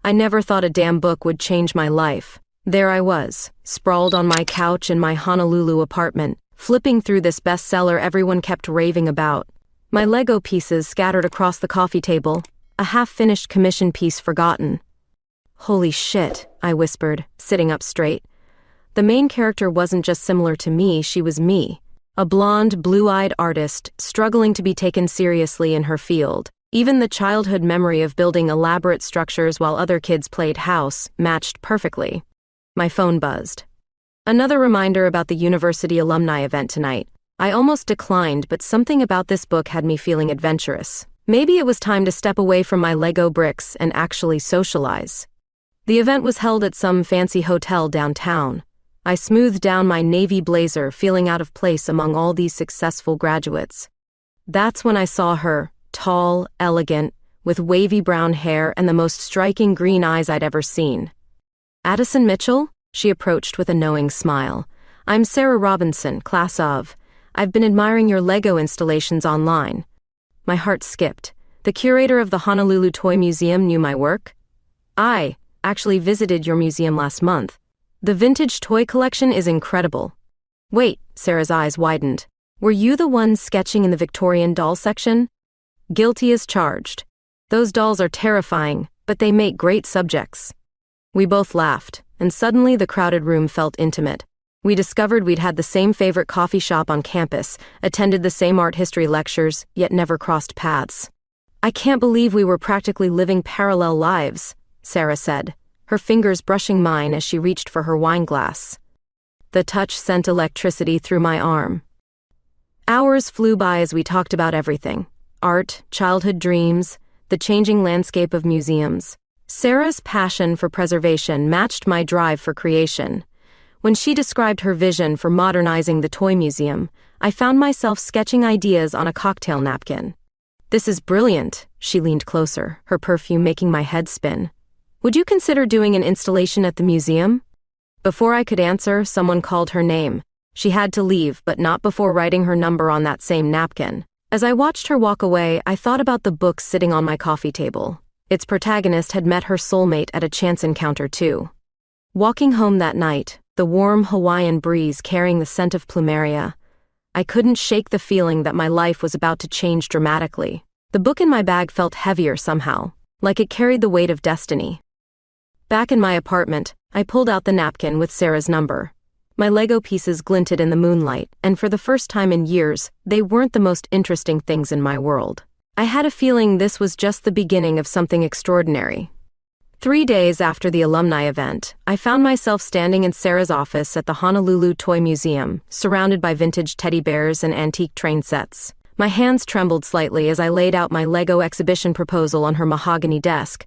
I never thought a damn book would change my life. There I was, sprawled on my couch in my Honolulu apartment, flipping through this bestseller everyone kept raving about. My Lego pieces scattered across the coffee table, a half-finished commission piece forgotten. "Holy shit," I whispered, sitting up straight. The main character wasn't just similar to me, she was me. A blonde, blue-eyed artist, struggling to be taken seriously in her field. Even the childhood memory of building elaborate structures while other kids played house matched perfectly. My phone buzzed. Another reminder about the university alumni event tonight. I almost declined, but something about this book had me feeling adventurous. Maybe it was time to step away from my Lego bricks and actually socialize. The event was held at some fancy hotel downtown. I smoothed down my navy blazer, feeling out of place among all these successful graduates. That's when I saw her, tall, elegant, with wavy brown hair and the most striking green eyes I'd ever seen. "Addison Mitchell?" She approached with a knowing smile. "I'm Sarah Robinson, class of. I've been admiring your Lego installations online." My heart skipped. The curator of the Honolulu Toy Museum knew my work? "I actually visited your museum last month. The vintage toy collection is incredible." "Wait," Sarah's eyes widened. "Were you the one sketching in the Victorian doll section?" "Guilty as charged. Those dolls are terrifying, but they make great subjects." We both laughed, and suddenly the crowded room felt intimate. We discovered we'd had the same favorite coffee shop on campus, attended the same art history lectures, yet never crossed paths. "I can't believe we were practically living parallel lives," Sarah said, her fingers brushing mine as she reached for her wine glass. The touch sent electricity through my arm. Hours flew by as we talked about everything: art, childhood dreams, the changing landscape of museums. Sarah's passion for preservation matched my drive for creation. When she described her vision for modernizing the toy museum, I found myself sketching ideas on a cocktail napkin. "This is brilliant," she leaned closer, her perfume making my head spin. "Would you consider doing an installation at the museum?" Before I could answer, someone called her name. She had to leave, but not before writing her number on that same napkin. As I watched her walk away, I thought about the book sitting on my coffee table. Its protagonist had met her soulmate at a chance encounter too. Walking home that night, the warm Hawaiian breeze carrying the scent of plumeria, I couldn't shake the feeling that my life was about to change dramatically. The book in my bag felt heavier somehow, like it carried the weight of destiny. Back in my apartment, I pulled out the napkin with Sarah's number. My Lego pieces glinted in the moonlight, and for the first time in years, they weren't the most interesting things in my world. I had a feeling this was just the beginning of something extraordinary. 3 days after the alumni event, I found myself standing in Sarah's office at the Honolulu Toy Museum, surrounded by vintage teddy bears and antique train sets. My hands trembled slightly as I laid out my Lego exhibition proposal on her mahogany desk.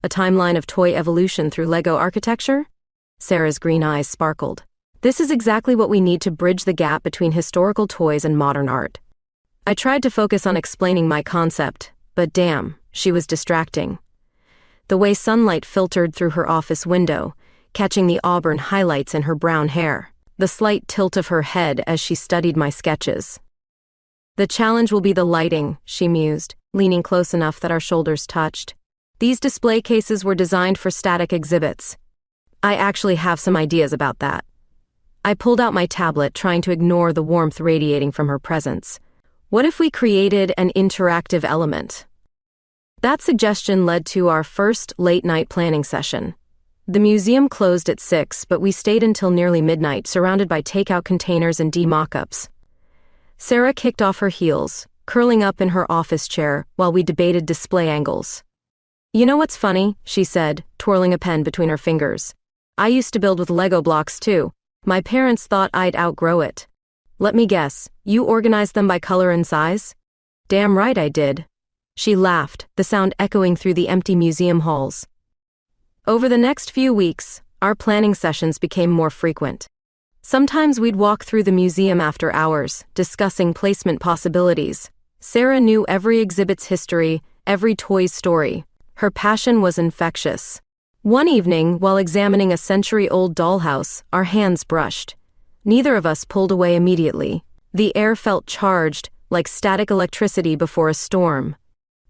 "A timeline of toy evolution through Lego architecture?" Sarah's green eyes sparkled. "This is exactly what we need to bridge the gap between historical toys and modern art." I tried to focus on explaining my concept, but damn, she was distracting. The way sunlight filtered through her office window, catching the auburn highlights in her brown hair, the slight tilt of her head as she studied my sketches. "The challenge will be the lighting," she mused, leaning close enough that our shoulders touched. "These display cases were designed for static exhibits. I actually have some ideas about that." I pulled out my tablet, trying to ignore the warmth radiating from her presence. What if we created an interactive element? That suggestion led to our first late-night planning session. The museum closed at 6, but we stayed until nearly midnight, surrounded by takeout containers and mock-ups. Sarah kicked off her heels, curling up in her office chair while we debated display angles. "You know what's funny?" she said, twirling a pen between her fingers. "I used to build with Lego blocks too. My parents thought I'd outgrow it." "Let me guess, you organized them by color and size?" "Damn right I did." She laughed, the sound echoing through the empty museum halls. Over the next few weeks, our planning sessions became more frequent. Sometimes we'd walk through the museum after hours, discussing placement possibilities. Sarah knew every exhibit's history, every toy's story. Her passion was infectious. One evening, while examining a century-old dollhouse, our hands brushed. Neither of us pulled away immediately. The air felt charged, like static electricity before a storm.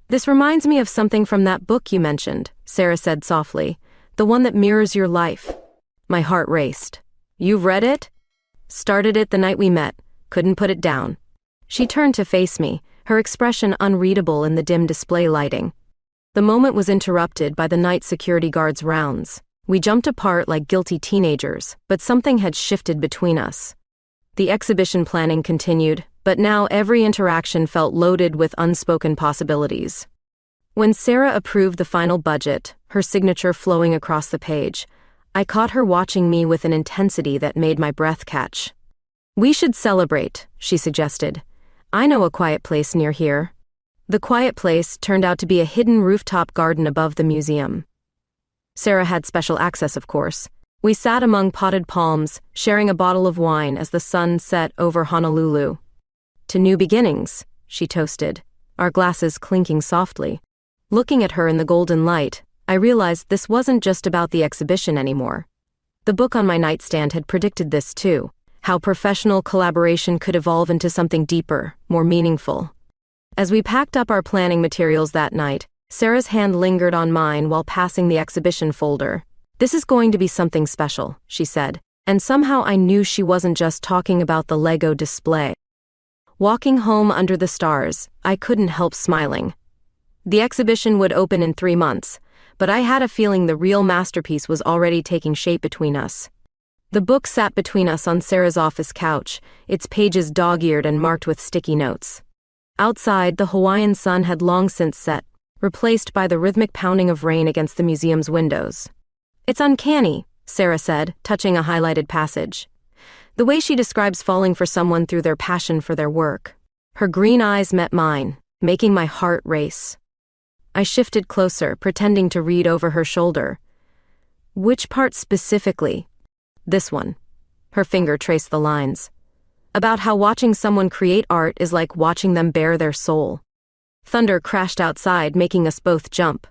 This reminds me of something from that book you mentioned, Sarah said softly. The one that mirrors your life. My heart raced. You've read it? Started it the night we met. Couldn't put it down. She turned to face me, her expression unreadable in the dim display lighting. The moment was interrupted by the night security guard's rounds. We jumped apart like guilty teenagers, but something had shifted between us. The exhibition planning continued, but now every interaction felt loaded with unspoken possibilities. When Sarah approved the final budget, her signature flowing across the page, I caught her watching me with an intensity that made my breath catch. We should celebrate, she suggested. I know a quiet place near here. The quiet place turned out to be a hidden rooftop garden above the museum. Sarah had special access, of course. We sat among potted palms, sharing a bottle of wine as the sun set over Honolulu. To new beginnings, she toasted, our glasses clinking softly. Looking at her in the golden light, I realized this wasn't just about the exhibition anymore. The book on my nightstand had predicted this too, how professional collaboration could evolve into something deeper, more meaningful. As we packed up our planning materials that night, Sarah's hand lingered on mine while passing the exhibition folder. This is going to be something special, she said, and somehow I knew she wasn't just talking about the Lego display. Walking home under the stars, I couldn't help smiling. The exhibition would open in 3 months, but I had a feeling the real masterpiece was already taking shape between us. The book sat between us on Sarah's office couch, its pages dog-eared and marked with sticky notes. Outside, the Hawaiian sun had long since set, replaced by the rhythmic pounding of rain against the museum's windows. It's uncanny, Sarah said, touching a highlighted passage. The way she describes falling for someone through their passion for their work. Her green eyes met mine, making my heart race. I shifted closer, pretending to read over her shoulder. Which part specifically? This one. Her finger traced the lines. About how watching someone create art is like watching them bare their soul. Thunder crashed outside, making us both jump.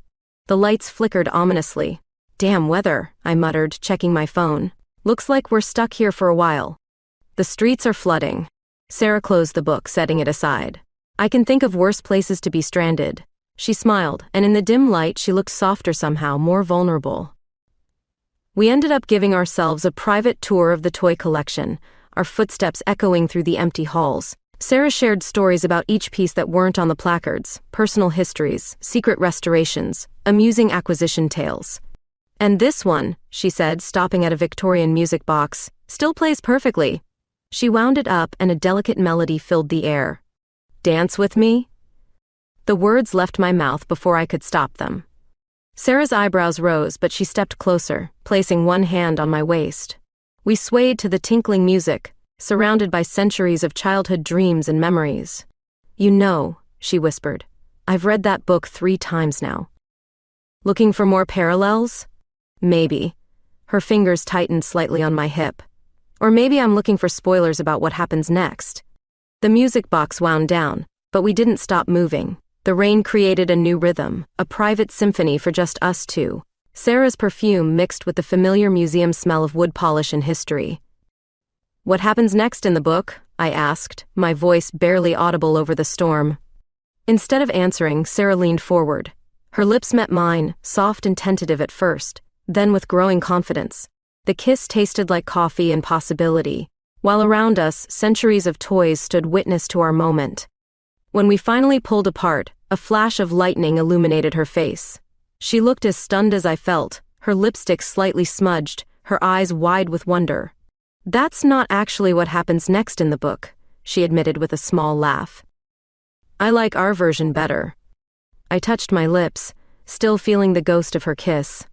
The lights flickered ominously. Damn weather, I muttered, checking my phone. Looks like we're stuck here for a while. The streets are flooding. Sarah closed the book, setting it aside. I can think of worse places to be stranded. She smiled, and in the dim light she looked softer somehow, more vulnerable. We ended up giving ourselves a private tour of the toy collection, our footsteps echoing through the empty halls. Sarah shared stories about each piece that weren't on the placards, personal histories, secret restorations, amusing acquisition tales. And this one, she said, stopping at a Victorian music box, still plays perfectly. She wound it up and a delicate melody filled the air. Dance with me? The words left my mouth before I could stop them. Sarah's eyebrows rose, but she stepped closer, placing one hand on my waist. We swayed to the tinkling music, surrounded by centuries of childhood dreams and memories. You know, she whispered, I've read that book 3 times now. Looking for more parallels? Maybe. Her fingers tightened slightly on my hip. Or maybe I'm looking for spoilers about what happens next. The music box wound down, but we didn't stop moving. The rain created a new rhythm, a private symphony for just us two. Sarah's perfume mixed with the familiar museum smell of wood polish and history. What happens next in the book? I asked, my voice barely audible over the storm. Instead of answering, Sarah leaned forward. Her lips met mine, soft and tentative at first, then with growing confidence. The kiss tasted like coffee and possibility, while around us, centuries of toys stood witness to our moment. When we finally pulled apart, a flash of lightning illuminated her face. She looked as stunned as I felt, her lipstick slightly smudged, her eyes wide with wonder. That's not actually what happens next in the book, she admitted with a small laugh. I like our version better. I touched my lips, still feeling the ghost of her kiss.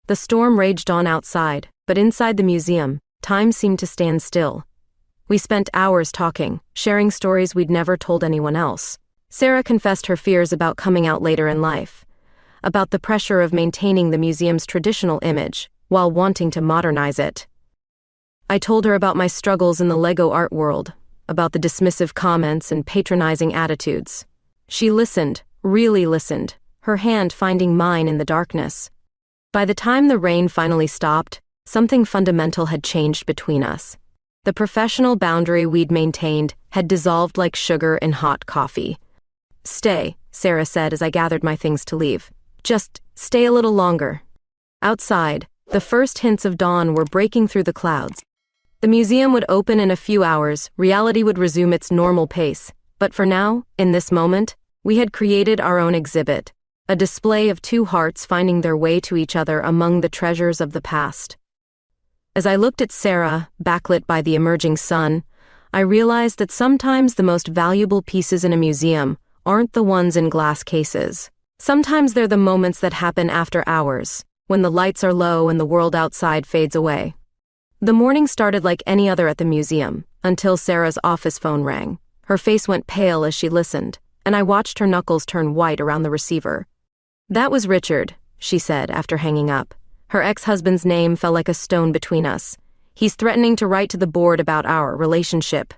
The storm raged on outside, but inside the museum, time seemed to stand still. We spent hours talking, sharing stories we'd never told anyone else. Sarah confessed her fears about coming out later in life, about the pressure of maintaining the museum's traditional image, while wanting to modernize it. I told her about my struggles in the Lego art world, about the dismissive comments and patronizing attitudes. She listened, really listened, her hand finding mine in the darkness. By the time the rain finally stopped, something fundamental had changed between us. The professional boundary we'd maintained had dissolved like sugar in hot coffee. Stay, Sarah said as I gathered my things to leave. Just stay a little longer. Outside, the first hints of dawn were breaking through the clouds. The museum would open in a few hours, reality would resume its normal pace. But for now, in this moment, we had created our own exhibit, a display of two hearts finding their way to each other among the treasures of the past. As I looked at Sarah, backlit by the emerging sun, I realized that sometimes the most valuable pieces in a museum aren't the ones in glass cases. Sometimes they're the moments that happen after hours, when the lights are low and the world outside fades away. The morning started like any other at the museum, until Sarah's office phone rang. Her face went pale as she listened, and I watched her knuckles turn white around the receiver. "That was Richard," she said after hanging up. Her ex-husband's name fell like a stone between us. "He's threatening to write to the board about our relationship."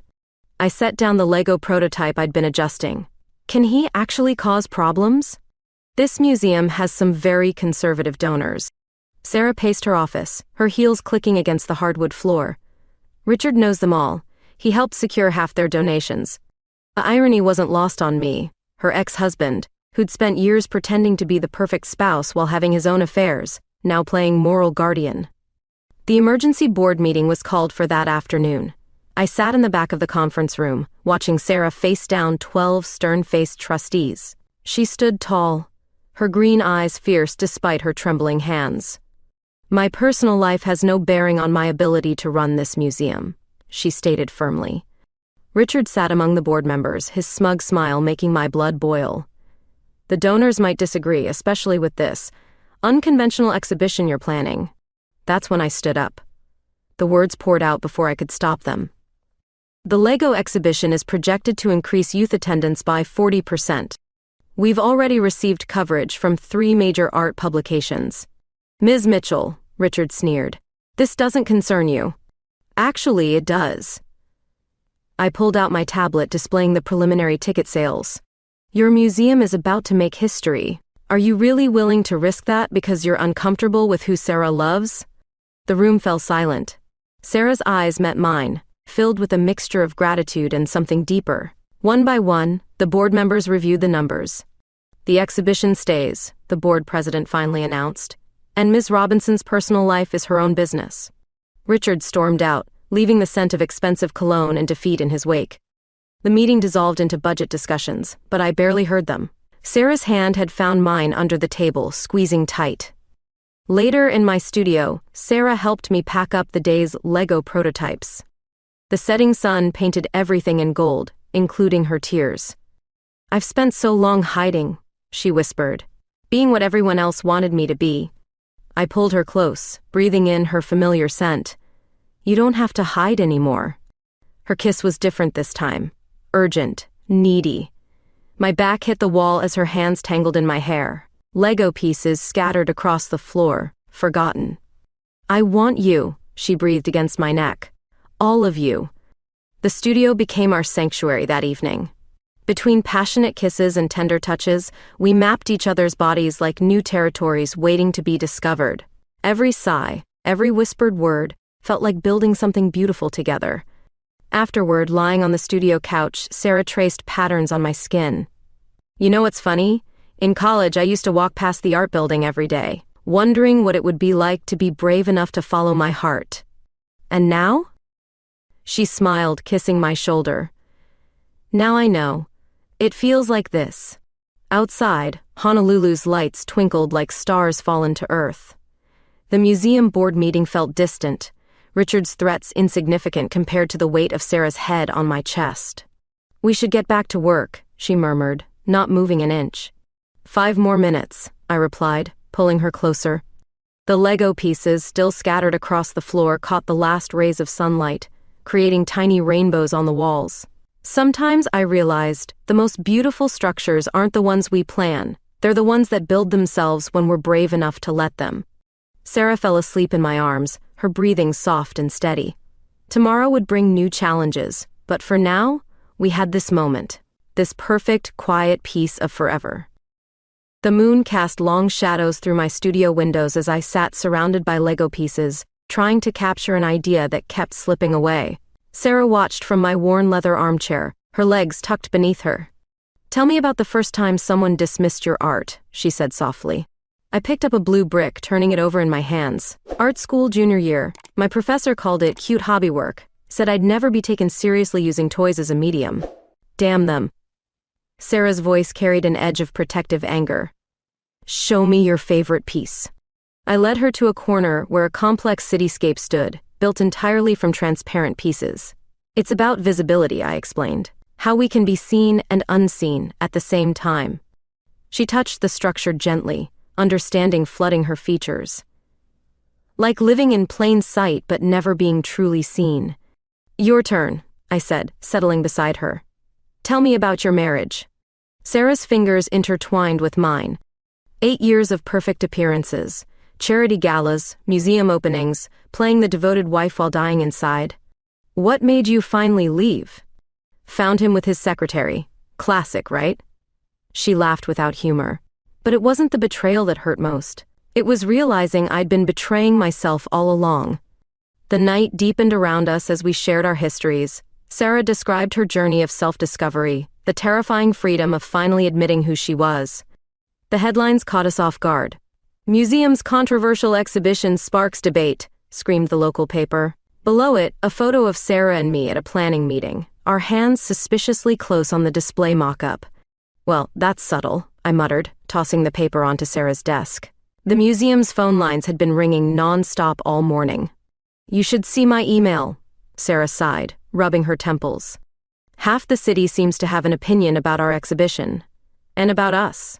I set down the Lego prototype I'd been adjusting. Can he actually cause problems? This museum has some very conservative donors. Sarah paced her office, her heels clicking against the hardwood floor. "Richard knows them all. He helped secure half their donations." The irony wasn't lost on me. Her ex-husband, who'd spent years pretending to be the perfect spouse while having his own affairs, now playing moral guardian. The emergency board meeting was called for that afternoon. I sat in the back of the conference room, watching Sarah face down 12 stern-faced trustees. She stood tall, her green eyes fierce despite her trembling hands. "My personal life has no bearing on my ability to run this museum," she stated firmly. Richard sat among the board members, his smug smile making my blood boil. "The donors might disagree, especially with this unconventional exhibition you're planning." That's when I stood up. The words poured out before I could stop them. "The Lego exhibition is projected to increase youth attendance by 40%. We've already received coverage from 3 major art publications." "Ms. Mitchell," Richard sneered, "this doesn't concern you." "Actually, it does." I pulled out my tablet displaying the preliminary ticket sales. "Your museum is about to make history. Are you really willing to risk that because you're uncomfortable with who Sarah loves?" The room fell silent. Sarah's eyes met mine, filled with a mixture of gratitude and something deeper. One by one, the board members reviewed the numbers. "The exhibition stays," the board president finally announced, "and Ms. Robinson's personal life is her own business." Richard stormed out, leaving the scent of expensive cologne and defeat in his wake. The meeting dissolved into budget discussions, but I barely heard them. Sarah's hand had found mine under the table, squeezing tight. Later in my studio, Sarah helped me pack up the day's Lego prototypes. The setting sun painted everything in gold, including her tears. "I've spent so long hiding," she whispered, "being what everyone else wanted me to be." I pulled her close, breathing in her familiar scent. "You don't have to hide anymore." Her kiss was different this time. Urgent, needy. My back hit the wall as her hands tangled in my hair. Lego pieces scattered across the floor, forgotten. "I want you," she breathed against my neck. "All of you." The studio became our sanctuary that evening. Between passionate kisses and tender touches, we mapped each other's bodies like new territories waiting to be discovered. Every sigh, every whispered word, felt like building something beautiful together. Afterward, lying on the studio couch, Sarah traced patterns on my skin. "You know what's funny? In college, I used to walk past the art building every day, wondering what it would be like to be brave enough to follow my heart. And now?" She smiled, kissing my shoulder. "Now I know. It feels like this." Outside, Honolulu's lights twinkled like stars fallen to earth. The museum board meeting felt distant, Richard's threats insignificant compared to the weight of Sarah's head on my chest. "We should get back to work," she murmured, not moving an inch. 5 more minutes, I replied, pulling her closer. The Lego pieces, still scattered across the floor, caught the last rays of sunlight, creating tiny rainbows on the walls. Sometimes I realized the most beautiful structures aren't the ones we plan, they're the ones that build themselves when we're brave enough to let them. Sarah fell asleep in my arms, her breathing soft and steady. Tomorrow would bring new challenges, but for now, we had this moment, this perfect, quiet piece of forever. The moon cast long shadows through my studio windows as I sat surrounded by Lego pieces, trying to capture an idea that kept slipping away. Sarah watched from my worn leather armchair, her legs tucked beneath her. Tell me about the first time someone dismissed your art, she said softly. I picked up a blue brick, turning it over in my hands. Art school junior year. My professor called it cute hobby work, said I'd never be taken seriously using toys as a medium. Damn them. Sarah's voice carried an edge of protective anger. Show me your favorite piece. I led her to a corner where a complex cityscape stood, built entirely from transparent pieces. It's about visibility, I explained. How we can be seen and unseen at the same time. She touched the structure gently, understanding flooding her features. Like living in plain sight but never being truly seen. Your turn, I said, settling beside her. Tell me about your marriage. Sarah's fingers intertwined with mine. 8 years of perfect appearances, charity galas, museum openings, playing the devoted wife while dying inside. What made you finally leave? Found him with his secretary. Classic, right? She laughed without humor. But it wasn't the betrayal that hurt most. It was realizing I'd been betraying myself all along. The night deepened around us as we shared our histories. Sarah described her journey of self-discovery, the terrifying freedom of finally admitting who she was. The headlines caught us off guard. Museum's controversial exhibition sparks debate, screamed the local paper. Below it, a photo of Sarah and me at a planning meeting, our hands suspiciously close on the display mock-up. Well, that's subtle, I muttered, tossing the paper onto Sarah's desk. The museum's phone lines had been ringing non-stop all morning. You should see my email, Sarah sighed, rubbing her temples. Half the city seems to have an opinion about our exhibition. And about us.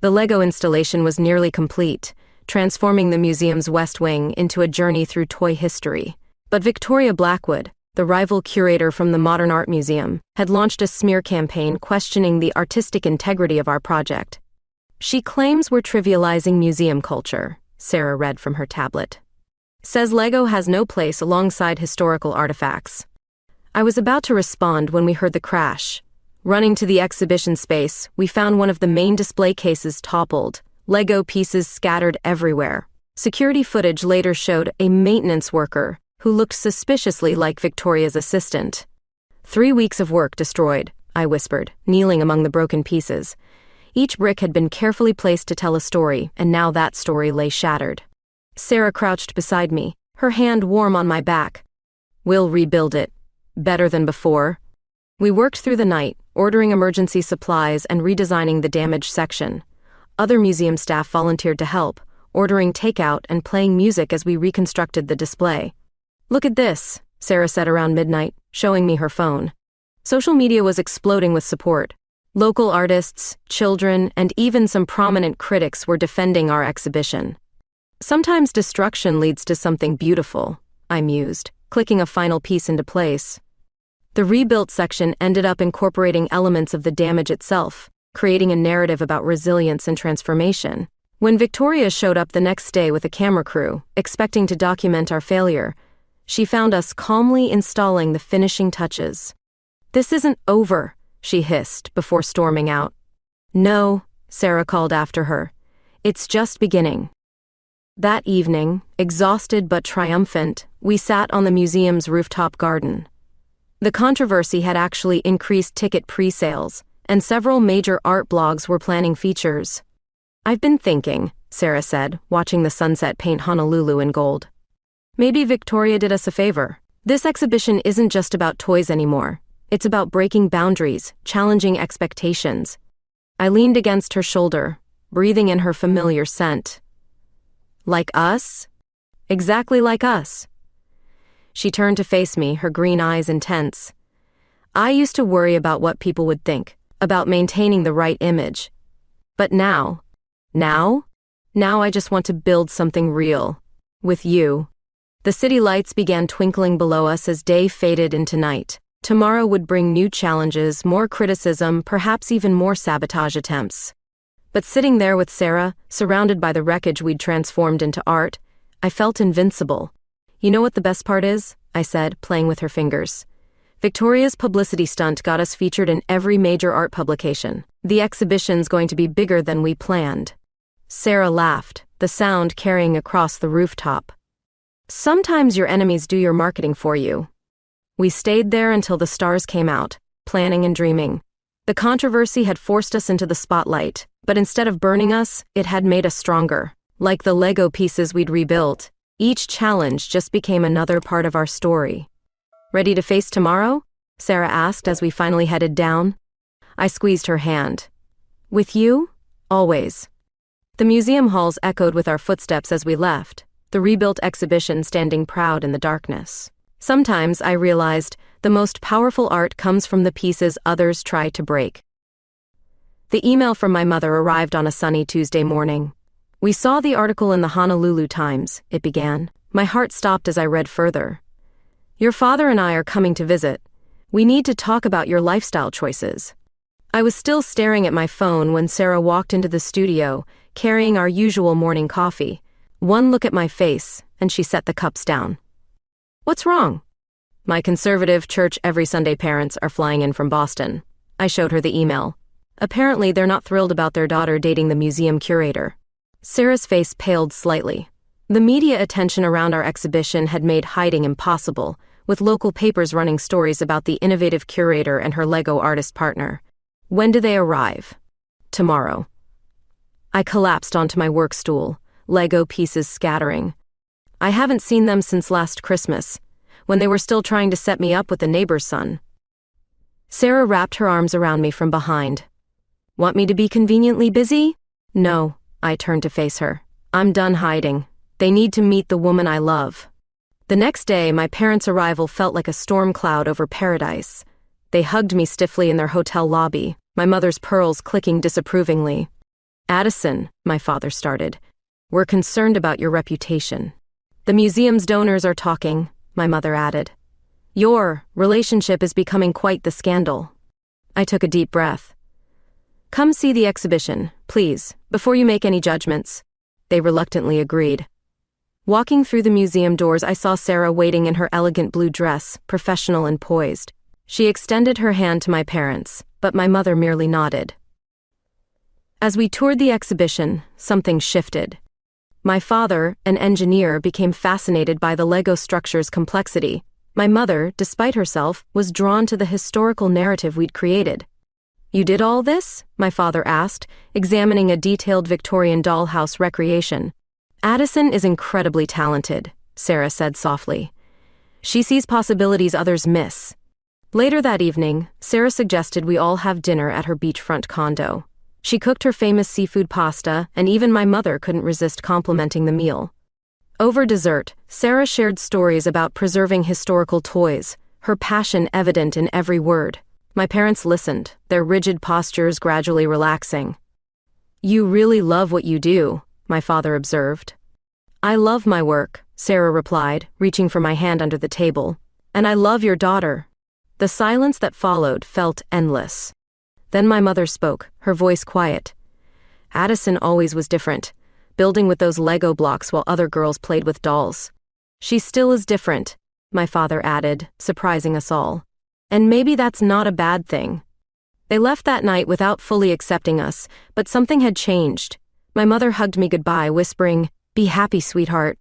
The Lego installation was nearly complete, transforming the museum's West Wing into a journey through toy history. But Victoria Blackwood, the rival curator from the Modern Art Museum, had launched a smear campaign questioning the artistic integrity of our project. She claims we're trivializing museum culture, Sarah read from her tablet. Says Lego has no place alongside historical artifacts. I was about to respond when we heard the crash. Running to the exhibition space, we found one of the main display cases toppled, Lego pieces scattered everywhere. Security footage later showed a maintenance worker who looked suspiciously like Victoria's assistant. 3 weeks of work destroyed, I whispered, kneeling among the broken pieces. Each brick had been carefully placed to tell a story, and now that story lay shattered. Sarah crouched beside me, her hand warm on my back. We'll rebuild it. Better than before. We worked through the night, ordering emergency supplies and redesigning the damaged section. Other museum staff volunteered to help, ordering takeout and playing music as we reconstructed the display. Look at this, Sarah said around midnight, showing me her phone. Social media was exploding with support. Local artists, children, and even some prominent critics were defending our exhibition. Sometimes destruction leads to something beautiful, I mused, clicking a final piece into place. The rebuilt section ended up incorporating elements of the damage itself, creating a narrative about resilience and transformation. When Victoria showed up the next day with a camera crew, expecting to document our failure, she found us calmly installing the finishing touches. This isn't over, she hissed before storming out. No, Sarah called after her. It's just beginning. That evening, exhausted but triumphant, we sat on the museum's rooftop garden. The controversy had actually increased ticket pre-sales, and several major art blogs were planning features. I've been thinking, Sarah said, watching the sunset paint Honolulu in gold. Maybe Victoria did us a favor. This exhibition isn't just about toys anymore. It's about breaking boundaries, challenging expectations. I leaned against her shoulder, breathing in her familiar scent. Like us? Exactly like us. She turned to face me, her green eyes intense. I used to worry about what people would think, about maintaining the right image. But now I just want to build something real. With you. The city lights began twinkling below us as day faded into night. Tomorrow would bring new challenges, more criticism, perhaps even more sabotage attempts. But sitting there with Sarah, surrounded by the wreckage we'd transformed into art, I felt invincible. You know what the best part is? I said, playing with her fingers. Victoria's publicity stunt got us featured in every major art publication. The exhibition's going to be bigger than we planned. Sarah laughed, the sound carrying across the rooftop. Sometimes your enemies do your marketing for you. We stayed there until the stars came out, planning and dreaming. The controversy had forced us into the spotlight, but instead of burning us, it had made us stronger. Like the Lego pieces we'd rebuilt, each challenge just became another part of our story. "Ready to face tomorrow?" Sarah asked as we finally headed down. I squeezed her hand. "With you? Always." The museum halls echoed with our footsteps as we left, the rebuilt exhibition standing proud in the darkness. Sometimes, I realized, the most powerful art comes from the pieces others try to break. The email from my mother arrived on a sunny Tuesday morning. "We saw the article in the Honolulu Times," it began. My heart stopped as I read further. "Your father and I are coming to visit. We need to talk about your lifestyle choices." I was still staring at my phone when Sarah walked into the studio, carrying our usual morning coffee. One look at my face, and she set the cups down. "What's wrong?" "My conservative church every Sunday parents are flying in from Boston." I showed her the email. Apparently, they're not thrilled about their daughter dating the museum curator. Sarah's face paled slightly. The media attention around our exhibition had made hiding impossible, with local papers running stories about the innovative curator and her Lego artist partner. "When do they arrive?" "Tomorrow." I collapsed onto my work stool, Lego pieces scattering. I haven't seen them since last Christmas, when they were still trying to set me up with the neighbor's son. Sarah wrapped her arms around me from behind. "Want me to be conveniently busy?" "No." I turned to face her. "I'm done hiding. They need to meet the woman I love." The next day, my parents' arrival felt like a storm cloud over paradise. They hugged me stiffly in their hotel lobby, my mother's pearls clicking disapprovingly. "Addison," my father started, "we're concerned about your reputation." "The museum's donors are talking," my mother added. "Your relationship is becoming quite the scandal." I took a deep breath. "Come see the exhibition, please, before you make any judgments." They reluctantly agreed. Walking through the museum doors, I saw Sarah waiting in her elegant blue dress, professional and poised. She extended her hand to my parents, but my mother merely nodded. As we toured the exhibition, something shifted. My father, an engineer, became fascinated by the Lego structure's complexity. My mother, despite herself, was drawn to the historical narrative we'd created. "You did all this?" my father asked, examining a detailed Victorian dollhouse recreation. "Addison is incredibly talented," Sarah said softly. "She sees possibilities others miss." Later that evening, Sarah suggested we all have dinner at her beachfront condo. She cooked her famous seafood pasta, and even my mother couldn't resist complimenting the meal. Over dessert, Sarah shared stories about preserving historical toys, her passion evident in every word. My parents listened, their rigid postures gradually relaxing. "You really love what you do," my father observed. "I love my work," Sarah replied, reaching for my hand under the table. "And I love your daughter." The silence that followed felt endless. Then my mother spoke, her voice quiet. "Addison always was different, building with those Lego blocks while other girls played with dolls. She still is different," my father added, surprising us all. "And maybe that's not a bad thing." They left that night without fully accepting us, but something had changed. My mother hugged me goodbye, whispering, "Be happy, sweetheart."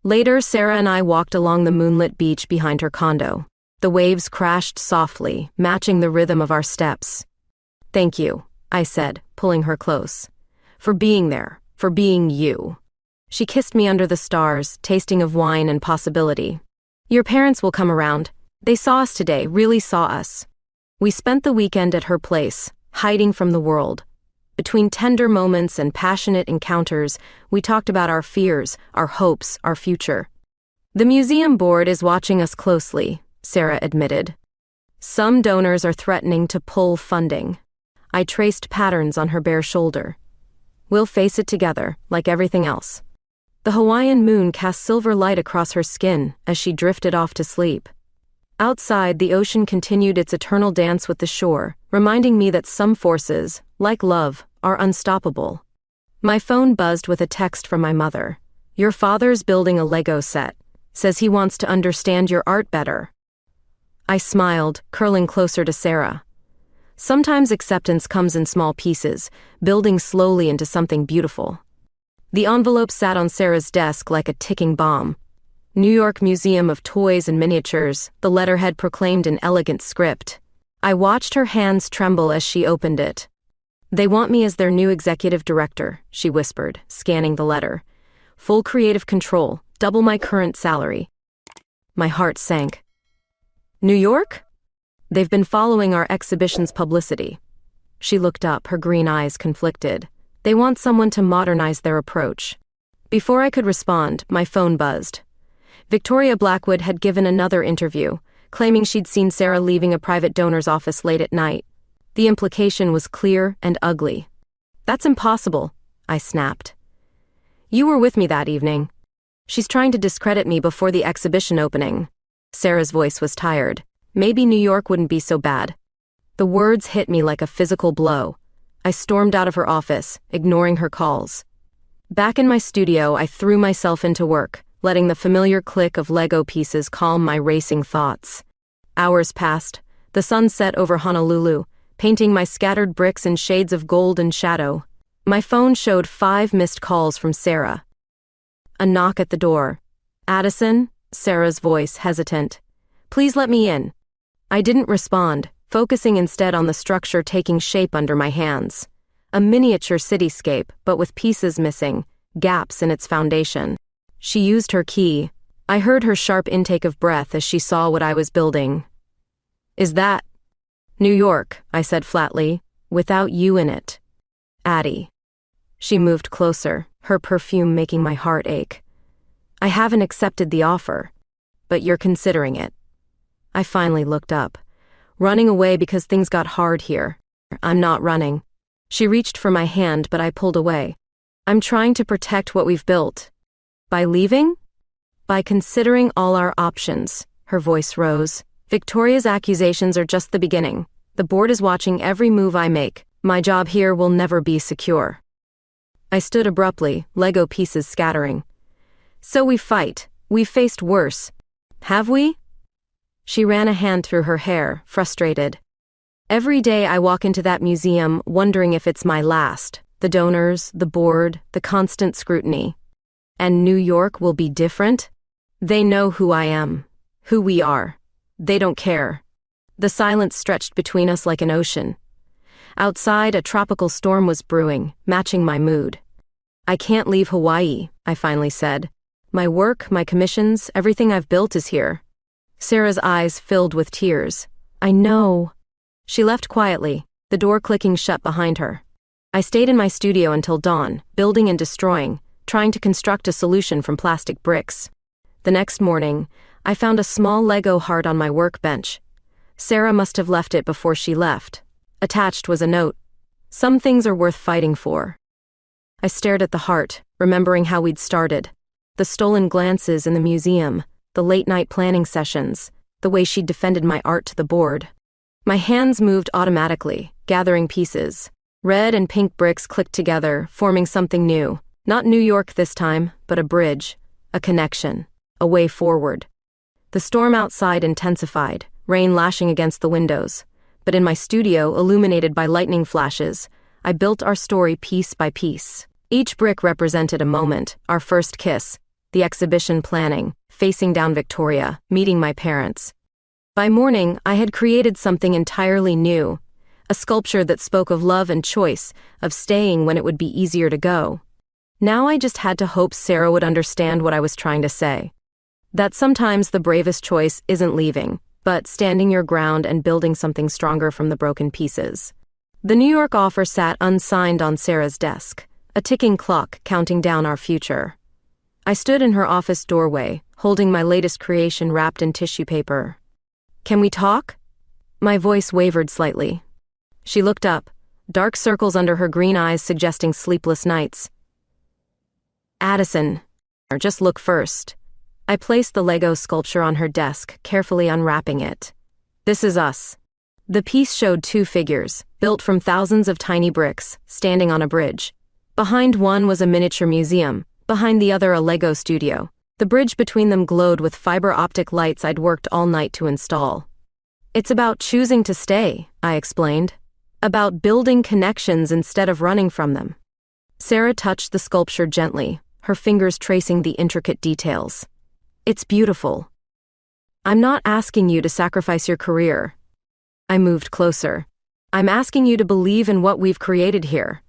Later, Sarah and I walked along the moonlit beach behind her condo. The waves crashed softly, matching the rhythm of our steps. "Thank you," I said, pulling her close. "For being there, for being you." She kissed me under the stars, tasting of wine and possibility. "Your parents will come around. They saw us today, really saw us." We spent the weekend at her place, hiding from the world. Between tender moments and passionate encounters, we talked about our fears, our hopes, our future. "The museum board is watching us closely," Sarah admitted. "Some donors are threatening to pull funding." I traced patterns on her bare shoulder. "We'll face it together, like everything else." The Hawaiian moon cast silver light across her skin as she drifted off to sleep. Outside, the ocean continued its eternal dance with the shore, reminding me that some forces, like love, are unstoppable. My phone buzzed with a text from my mother. "Your father's building a Lego set. Says he wants to understand your art better." I smiled, curling closer to Sarah. Sometimes acceptance comes in small pieces, building slowly into something beautiful. The envelope sat on Sarah's desk like a ticking bomb. "New York Museum of Toys and Miniatures," the letterhead proclaimed in elegant script. I watched her hands tremble as she opened it. "They want me as their new executive director," she whispered, scanning the letter. "Full creative control, double my current salary." My heart sank. "New York?" "They've been following our exhibition's publicity." She looked up, her green eyes conflicted. "They want someone to modernize their approach." Before I could respond, my phone buzzed. Victoria Blackwood had given another interview, claiming she'd seen Sarah leaving a private donor's office late at night. The implication was clear and ugly. "That's impossible," I snapped. "You were with me that evening." "She's trying to discredit me before the exhibition opening." Sarah's voice was tired. "Maybe New York wouldn't be so bad." The words hit me like a physical blow. I stormed out of her office, ignoring her calls. Back in my studio, I threw myself into work, letting the familiar click of Lego pieces calm my racing thoughts. Hours passed. The sun set over Honolulu, painting my scattered bricks in shades of gold and shadow. My phone showed 5 missed calls from Sarah. A knock at the door. "Addison?" Sarah's voice hesitant. "Please let me in." I didn't respond, focusing instead on the structure taking shape under my hands. A miniature cityscape, but with pieces missing, gaps in its foundation. She used her key. I heard her sharp intake of breath as she saw what I was building. "Is that New York?" I said flatly, "without you in it." "Addie." She moved closer, her perfume making my heart ache. "I haven't accepted the offer, but you're considering it." I finally looked up. "Running away because things got hard here." "I'm not running." She reached for my hand, but I pulled away. "I'm trying to protect what we've built." "By leaving?" "By considering all our options." Her voice rose. "Victoria's accusations are just the beginning. The board is watching every move I make. My job here will never be secure." I stood abruptly, Lego pieces scattering. "So we fight. We've faced worse. Have we?" She ran a hand through her hair, frustrated. "Every day I walk into that museum wondering if it's my last. The donors, the board, the constant scrutiny. And New York will be different? They know who I am, who we are. They don't care." The silence stretched between us like an ocean. Outside, a tropical storm was brewing, matching my mood. "I can't leave Hawaii," I finally said. "My work, my commissions, everything I've built is here." Sarah's eyes filled with tears. "I know." She left quietly, the door clicking shut behind her. I stayed in my studio until dawn, building and destroying, trying to construct a solution from plastic bricks. The next morning, I found a small Lego heart on my workbench. Sarah must have left it before she left. Attached was a note. "Some things are worth fighting for." I stared at the heart, remembering how we'd started. The stolen glances in the museum, the late-night planning sessions, the way she'd defended my art to the board. My hands moved automatically, gathering pieces. Red and pink bricks clicked together, forming something new. Not New York this time, but a bridge, a connection, a way forward. The storm outside intensified, rain lashing against the windows. But in my studio, illuminated by lightning flashes, I built our story piece by piece. Each brick represented a moment, our first kiss, the exhibition planning, facing down Victoria, meeting my parents. By morning, I had created something entirely new, a sculpture that spoke of love and choice, of staying when it would be easier to go. Now I just had to hope Sarah would understand what I was trying to say. That sometimes the bravest choice isn't leaving, but standing your ground and building something stronger from the broken pieces. The New York offer sat unsigned on Sarah's desk, a ticking clock counting down our future. I stood in her office doorway, holding my latest creation wrapped in tissue paper. "Can we talk?" My voice wavered slightly. She looked up, dark circles under her green eyes suggesting sleepless nights. "Addison, or just look first." I placed the Lego sculpture on her desk, carefully unwrapping it. "This is us." The piece showed 2 figures, built from thousands of tiny bricks, standing on a bridge. Behind one was a miniature museum, behind the other a Lego studio. The bridge between them glowed with fiber optic lights I'd worked all night to install. "It's about choosing to stay," I explained. "About building connections instead of running from them." Sarah touched the sculpture gently, her fingers tracing the intricate details. "It's beautiful." "I'm not asking you to sacrifice your career." I moved closer. I'm asking you to believe in what we've created here.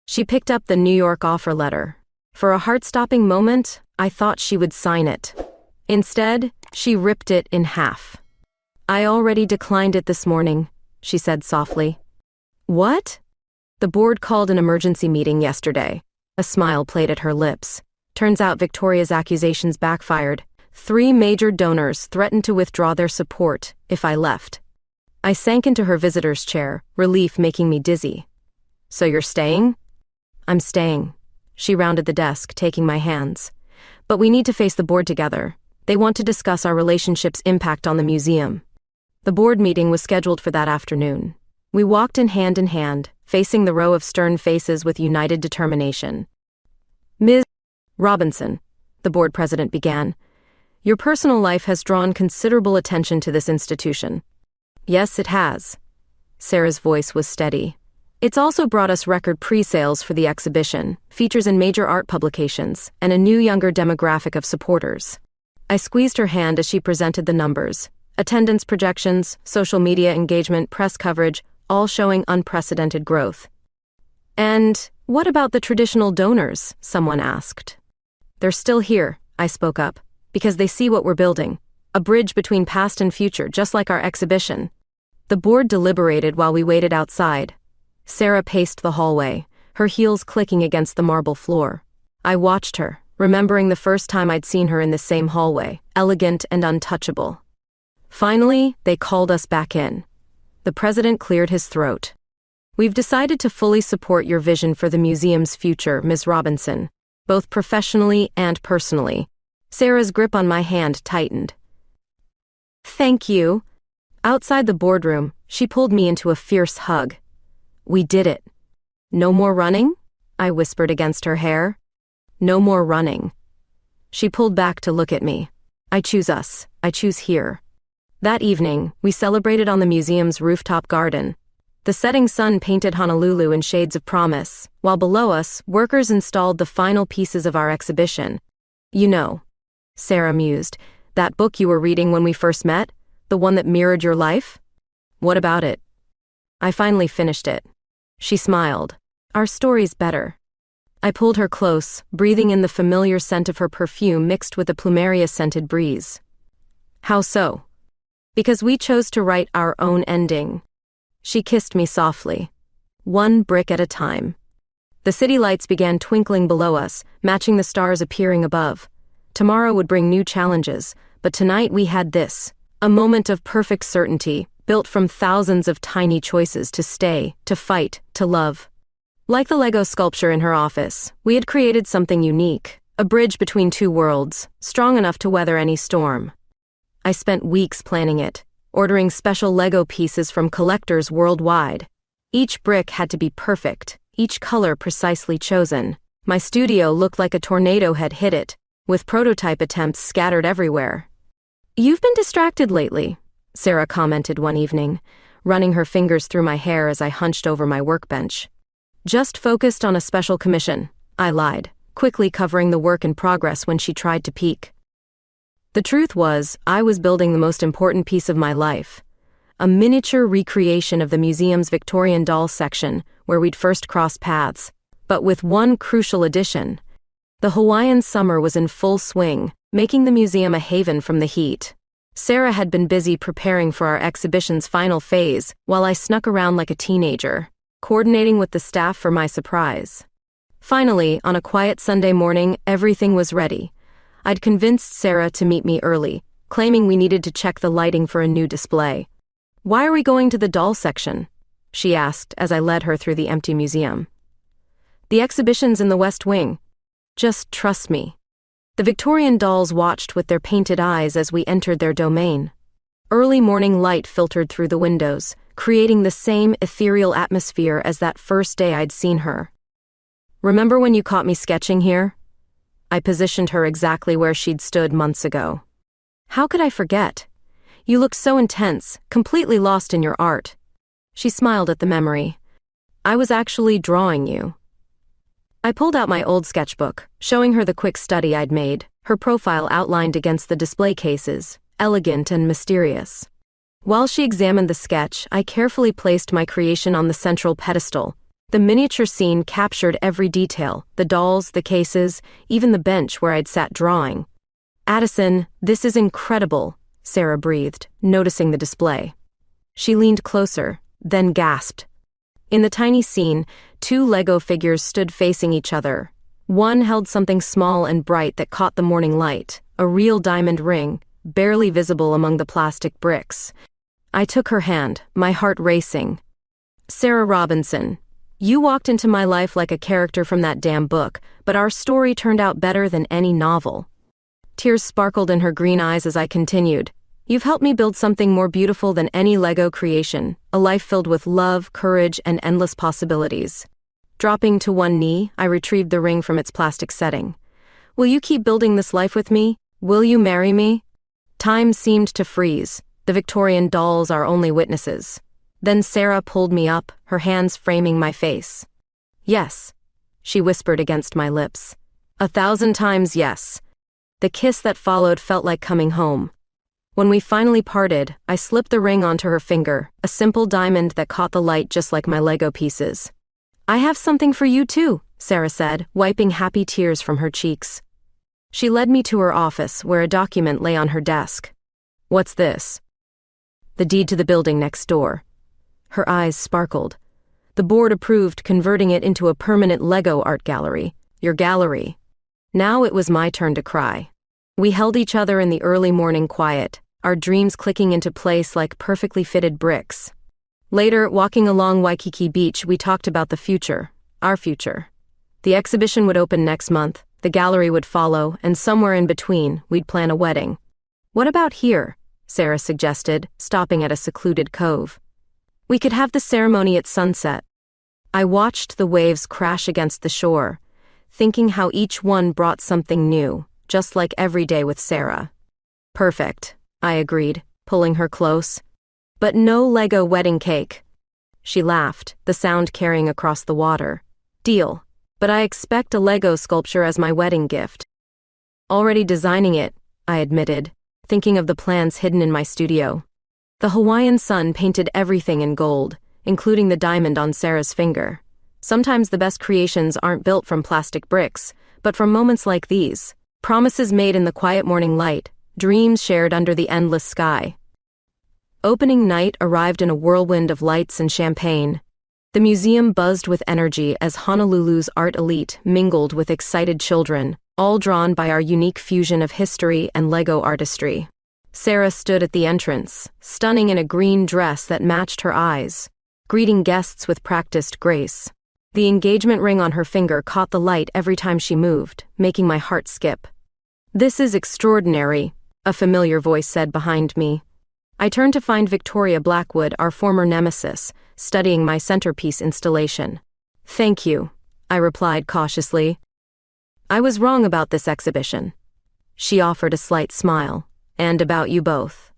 She picked up the New York offer letter. For a heart-stopping moment, I thought she would sign it. Instead, she ripped it in half. I already declined it this morning, she said softly. What? The board called an emergency meeting yesterday. A smile played at her lips. Turns out Victoria's accusations backfired. 3 major donors threatened to withdraw their support if I left. I sank into her visitor's chair, relief making me dizzy. So you're staying? I'm staying. She rounded the desk, taking my hands. But we need to face the board together. They want to discuss our relationship's impact on the museum. The board meeting was scheduled for that afternoon. We walked in hand, facing the row of stern faces with united determination. Ms. Robinson, the board president began, your personal life has drawn considerable attention to this institution. Yes, it has. Sarah's voice was steady. It's also brought us record pre-sales for the exhibition, features in major art publications, and a new younger demographic of supporters. I squeezed her hand as she presented the numbers. Attendance projections, social media engagement, press coverage, all showing unprecedented growth. And what about the traditional donors? Someone asked. They're still here, I spoke up, because they see what we're building. A bridge between past and future, just like our exhibition. The board deliberated while we waited outside. Sarah paced the hallway, her heels clicking against the marble floor. I watched her, remembering the first time I'd seen her in the same hallway, elegant and untouchable. Finally, they called us back in. The president cleared his throat. We've decided to fully support your vision for the museum's future, Ms. Robinson, both professionally and personally. Sarah's grip on my hand tightened. Thank you. Outside the boardroom, she pulled me into a fierce hug. We did it. No more running? I whispered against her hair. No more running. She pulled back to look at me. I choose us. I choose here. That evening, we celebrated on the museum's rooftop garden. The setting sun painted Honolulu in shades of promise, while below us, workers installed the final pieces of our exhibition. You know, Sarah mused, that book you were reading when we first met? The one that mirrored your life? What about it? I finally finished it. She smiled. Our story's better. I pulled her close, breathing in the familiar scent of her perfume mixed with the plumeria-scented breeze. How so? Because we chose to write our own ending. She kissed me softly. One brick at a time. The city lights began twinkling below us, matching the stars appearing above. Tomorrow would bring new challenges, but tonight we had this, a moment of perfect certainty, built from thousands of tiny choices to stay, to fight, to love. Like the Lego sculpture in her office, we had created something unique, a bridge between two worlds, strong enough to weather any storm. I spent weeks planning it, ordering special Lego pieces from collectors worldwide. Each brick had to be perfect, each color precisely chosen. My studio looked like a tornado had hit it, with prototype attempts scattered everywhere. You've been distracted lately, Sarah commented one evening, running her fingers through my hair as I hunched over my workbench. Just focused on a special commission, I lied, quickly covering the work in progress when she tried to peek. The truth was, I was building the most important piece of my life, a miniature recreation of the museum's Victorian doll section where we'd first crossed paths, but with one crucial addition. The Hawaiian summer was in full swing, making the museum a haven from the heat. Sarah had been busy preparing for our exhibition's final phase, while I snuck around like a teenager, coordinating with the staff for my surprise. Finally, on a quiet Sunday morning, everything was ready. I'd convinced Sarah to meet me early, claiming we needed to check the lighting for a new display. Why are we going to the doll section? She asked as I led her through the empty museum. The exhibition's in the West Wing. Just trust me. The Victorian dolls watched with their painted eyes as we entered their domain. Early morning light filtered through the windows, creating the same ethereal atmosphere as that first day I'd seen her. Remember when you caught me sketching here? I positioned her exactly where she'd stood months ago. How could I forget? You looked so intense, completely lost in your art. She smiled at the memory. I was actually drawing you. I pulled out my old sketchbook, showing her the quick study I'd made, her profile outlined against the display cases, elegant and mysterious. While she examined the sketch, I carefully placed my creation on the central pedestal. The miniature scene captured every detail, the dolls, the cases, even the bench where I'd sat drawing. "Addison, this is incredible," Sarah breathed, noticing the display. She leaned closer, then gasped. In the tiny scene, two Lego figures stood facing each other. One held something small and bright that caught the morning light, a real diamond ring, barely visible among the plastic bricks. I took her hand, my heart racing. "Sarah Robinson, you walked into my life like a character from that damn book, but our story turned out better than any novel." Tears sparkled in her green eyes as I continued. "You've helped me build something more beautiful than any Lego creation, a life filled with love, courage, and endless possibilities." Dropping to one knee, I retrieved the ring from its plastic setting. "Will you keep building this life with me? Will you marry me?" Time seemed to freeze. The Victorian dolls are only witnesses. Then Sarah pulled me up, her hands framing my face. "Yes," she whispered against my lips. 1,000 times yes. The kiss that followed felt like coming home. When we finally parted, I slipped the ring onto her finger, a simple diamond that caught the light just like my Lego pieces. "I have something for you too," Sarah said, wiping happy tears from her cheeks. She led me to her office, where a document lay on her desk. "What's this?" "The deed to the building next door." Her eyes sparkled. "The board approved converting it into a permanent Lego art gallery. Your gallery." Now it was my turn to cry. We held each other in the early morning quiet, our dreams clicking into place like perfectly fitted bricks. Later, walking along Waikiki Beach, we talked about the future, our future. The exhibition would open next month, the gallery would follow, and somewhere in between, we'd plan a wedding. "What about here?" Sarah suggested, stopping at a secluded cove. "We could have the ceremony at sunset." I watched the waves crash against the shore, thinking how each one brought something new, just like every day with Sarah. "Perfect," I agreed, pulling her close. "But no Lego wedding cake." She laughed, the sound carrying across the water. "Deal. But I expect a Lego sculpture as my wedding gift." "Already designing it," I admitted, thinking of the plans hidden in my studio. The Hawaiian sun painted everything in gold, including the diamond on Sarah's finger. Sometimes the best creations aren't built from plastic bricks, but from moments like these. Promises made in the quiet morning light, dreams shared under the endless sky. Opening night arrived in a whirlwind of lights and champagne. The museum buzzed with energy as Honolulu's art elite mingled with excited children, all drawn by our unique fusion of history and Lego artistry. Sarah stood at the entrance, stunning in a green dress that matched her eyes, greeting guests with practiced grace. The engagement ring on her finger caught the light every time she moved, making my heart skip. "This is extraordinary," a familiar voice said behind me. I turned to find Victoria Blackwood, our former nemesis, studying my centerpiece installation. "Thank you," I replied cautiously. "I was wrong about this exhibition." She offered a slight smile. "And about you both."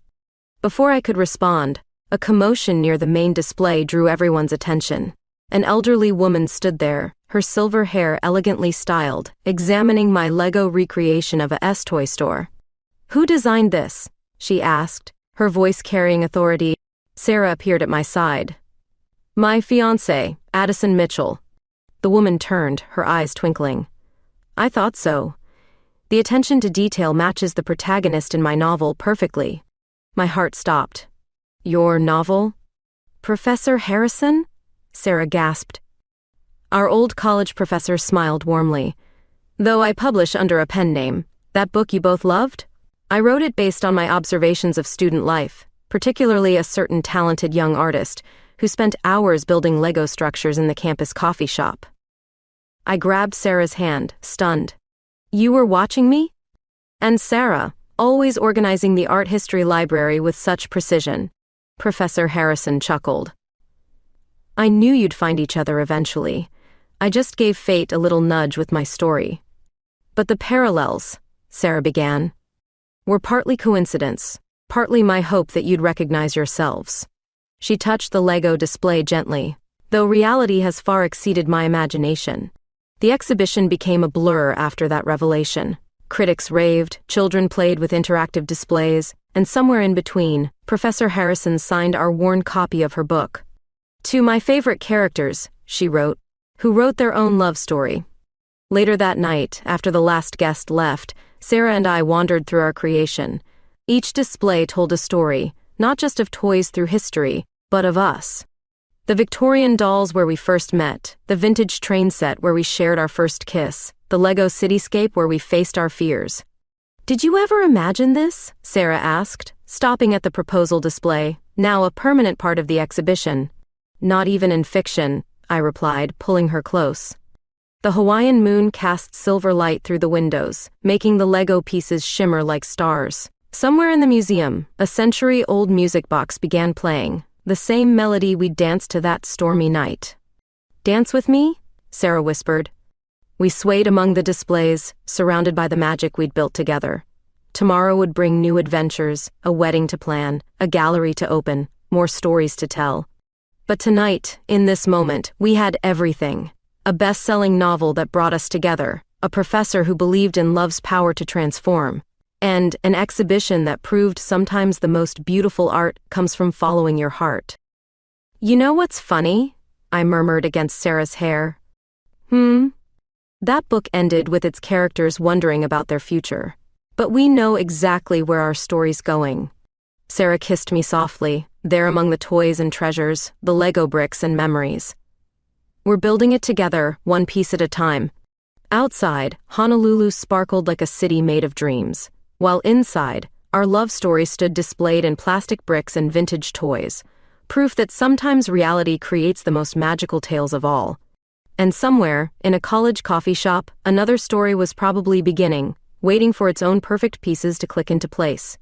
Before I could respond, a commotion near the main display drew everyone's attention. An elderly woman stood there, her silver hair elegantly styled, examining my Lego recreation of a S-toy store. "Who designed this?" she asked, her voice carrying authority. Sarah appeared at my side. "My fiancé, Addison Mitchell." The woman turned, her eyes twinkling. "I thought so. The attention to detail matches the protagonist in my novel perfectly." My heart stopped. "Your novel?" "Professor Harrison?" Sarah gasped. Our old college professor smiled warmly. "Though I publish under a pen name, that book you both loved? I wrote it based on my observations of student life, particularly a certain talented young artist who spent hours building Lego structures in the campus coffee shop." I grabbed Sarah's hand, stunned. "You were watching me?" "And Sarah, always organizing the art history library with such precision." Professor Harrison chuckled. "I knew you'd find each other eventually. I just gave fate a little nudge with my story." "But the parallels," Sarah began, "were partly coincidence, partly my hope that you'd recognize yourselves." She touched the Lego display gently, though reality has far exceeded my imagination. The exhibition became a blur after that revelation. Critics raved, children played with interactive displays, and somewhere in between, Professor Harrison signed our worn copy of her book. "To my favorite characters," she wrote, "who wrote their own love story." Later that night, after the last guest left, Sarah and I wandered through our creation. Each display told a story, not just of toys through history, but of us. The Victorian dolls where we first met, the vintage train set where we shared our first kiss, the Lego cityscape where we faced our fears. "Did you ever imagine this?" Sarah asked, stopping at the proposal display, now a permanent part of the exhibition. "Not even in fiction," I replied, pulling her close. The Hawaiian moon cast silver light through the windows, making the Lego pieces shimmer like stars. Somewhere in the museum, a century-old music box began playing, the same melody we'd danced to that stormy night. "Dance with me?" Sarah whispered. We swayed among the displays, surrounded by the magic we'd built together. Tomorrow would bring new adventures, a wedding to plan, a gallery to open, more stories to tell. But tonight, in this moment, we had everything. A best-selling novel that brought us together, a professor who believed in love's power to transform, and an exhibition that proved sometimes the most beautiful art comes from following your heart. "You know what's funny?" I murmured against Sarah's hair. That book ended with its characters wondering about their future. But we know exactly where our story's going. Sarah kissed me softly, there among the toys and treasures, the Lego bricks and memories. We're building it together, one piece at a time. Outside, Honolulu sparkled like a city made of dreams, while inside, our love story stood displayed in plastic bricks and vintage toys, proof that sometimes reality creates the most magical tales of all. And somewhere, in a college coffee shop, another story was probably beginning, waiting for its own perfect pieces to click into place.